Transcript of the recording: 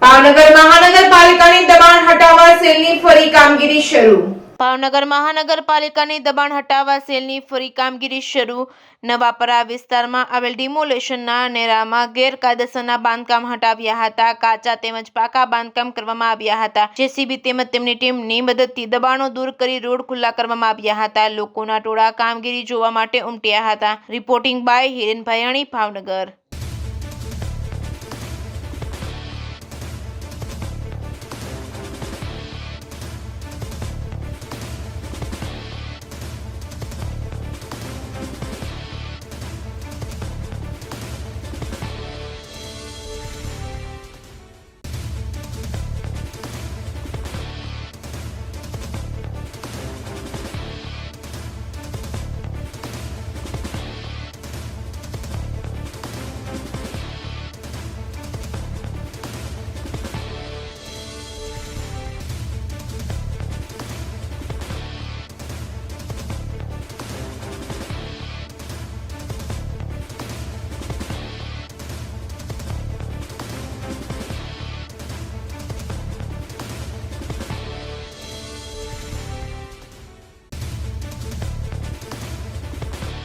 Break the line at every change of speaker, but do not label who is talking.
ભાવનગર મહાનગરપાલિકાની દબાણ હટાવવા સેલની ફરી કામગીરી શરૂ।
ભાવનગર મહાનગરપાલિકાની દબાણ હટાવવા સેલની ફરી કામગીરી શરૂ। નવાપરા વિસ્તારમાં આવેલ ડિમોલેશનના નેરામાં ગેરકાયદેસરના બાંધકામ હટાવ્યા હતા। કાચા તેમજ પાકા બાંધકામ કરવામાં આવ્યા હતા। જેસીબી તેમજ તેમની ટીમની મદદથી દબાણો દૂર કરી રોડ ખુલ્લા કરવામાં આવ્યા હતા। લોકોના ટોળા કામગીરી જોવા માટે ઉમટ્યા હતા। Reporting by Hiren Bhayani, Bhavnagar.